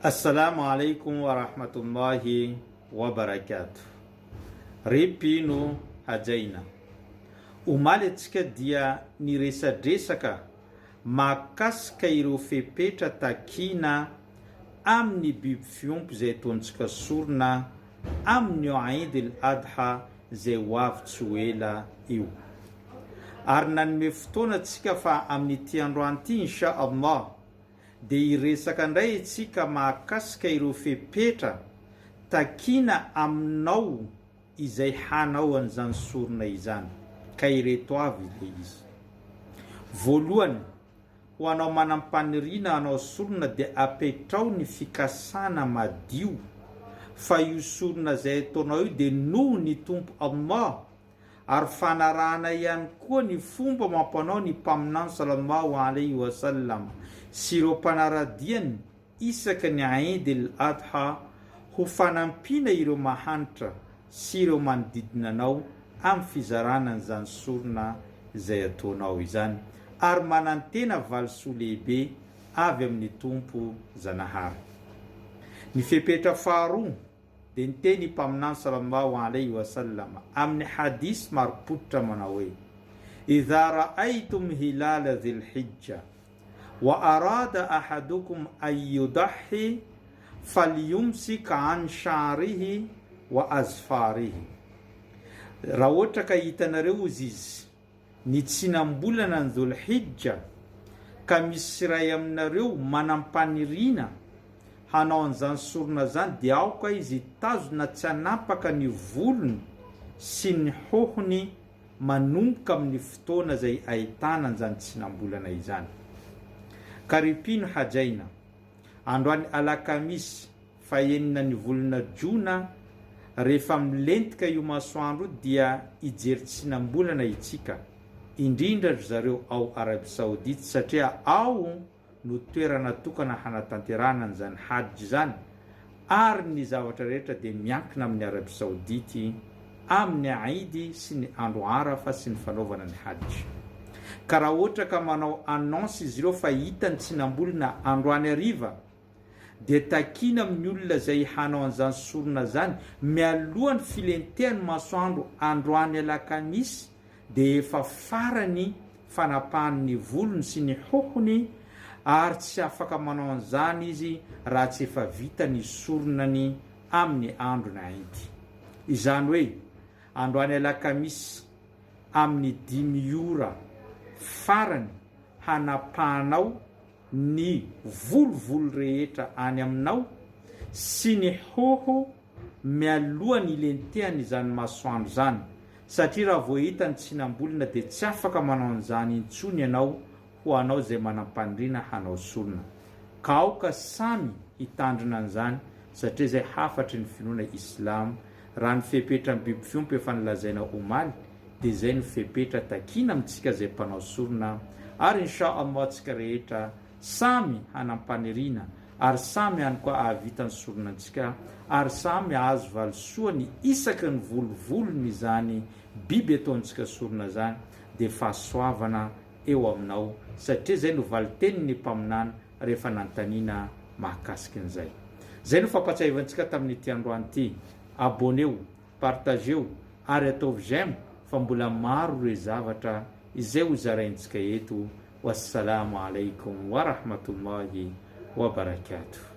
Assalamu alaikum wa rahmatullahi wa barakatuh. Repino hajaina. Omaly antsika dia niresadresaka mahakasika ireo fepetra takina amin'ny biby fiompy izay ataontsika sorona amin'ny Eid al-Adha izay ho avy tsy ho ela io. Ary nanome fotoana antsika fa amin'ity androany ity insha Allah dia iresaka indray antsika mahakasika ireo fepetra takina aminao izay hanao an'izany sorona izany. Ka ireto avy ilay izy. Voalohany, ho anao manam-paniriana hanao sorona dia apetrao ny fikasana madio fa io sorona izay ataonao io dia noho ny tompo Allah, ary fanarahana ihany koa ny fomba mampanao ny mpaminany sallallahu alaihi wasallam sy ireo mpanaradiany isaka ny Eid al-Adha ho fanampiana ireo mahantra sy ireo manodidina anao amin'ny fizarana an'izany sorona izay ataonao izany, ary manantena valisoa lehibe avy amin'ny tompo Zanahary. Ny fepetra faharoa dia niteny mpaminany sallallahu alaihi wasallam amin'ny hadis marim-pototra manao hoe: idha ra'aytum hilala dhil hijja wa arada ahadukum an yudahi falyumsik an sha'rihi wa azfarihi. Raha ohatra ka hitanareo izy ny tsinam-bolana ny Dhul Hijja ka misy iray aminareo manam-paniriana hanao an'izany sorona zany, dia aoka izy tazona tsy hanapaka ny volony sy ny hohony manomboka amin'ny fotoana izay ahitana an'izany tsinam-bolana izany. Karipino hajaina, androany alakamisy fahenina ny volana Jona, rehefa milentika io masoandro dia ijery tsinam-bolana itsika, indrindra zareo ao Arabia Saodita, satria ao no toerana tokana hanatanterana an'izany hajj zany, ary ny zavatra rehetra dia miankina amin'ny Arabia Saodita amin'ny Eid sy ny andro Arafa sy ny fanaovana ny hajj. Ka raha ohatra ka manao annonce izy ireo fa hita ny tsinam-bolana androany hariva, dia takina amin'ny olona izay hanao an'izany sorona zany mialohan'ny filentehany masoandro androany alakamisy, dia efa farany fanapahan'ny volony sy ny hohony, ary tsy afaka manao an'izany izy raha tsy efa vita ny soronany amin'ny androny Eid. Izany hoe androany alakamisy amin'ny 5 ora farany hanapahanao ny volovolo rehetra any aminao sy ny hoho mialohan'ny ilentehany izany masoandro zany, satria raha vao hita ny tsinam-bolana dia tsy afaka manao an'izany intsony ianao ho anao izay manam-paniriana hanao sorona. Ka aoka samy hitandrina an'izany, satria izay hafatry ny finoana Islam. Raha ny fepetra ny biby fiompy efa nilazaina omaly, dia izay ny fepetra takina amintsika izay mpanao sorona, ary insha Allah antsika rehetra samy hanam-paniriana, ary samy hany koa ahavita ny sorona antsika, ary samy azo valisoa ny isaky ny volovolony izany biby ataontsika sorona zany, dia fahasoavana eo aminao, satria zay no valiteniny mpaminany rehefa nantaniana mahakasika an'izay. Zay no fampatsiavantsika tamin'ity androany ity. Abonneo, partageo, ary ataovy j'aime fa mbola maro ireo zavatra izay ho zaraintsika eto. Wassalamu alaikum wa rahmatullahi wa barakatuh.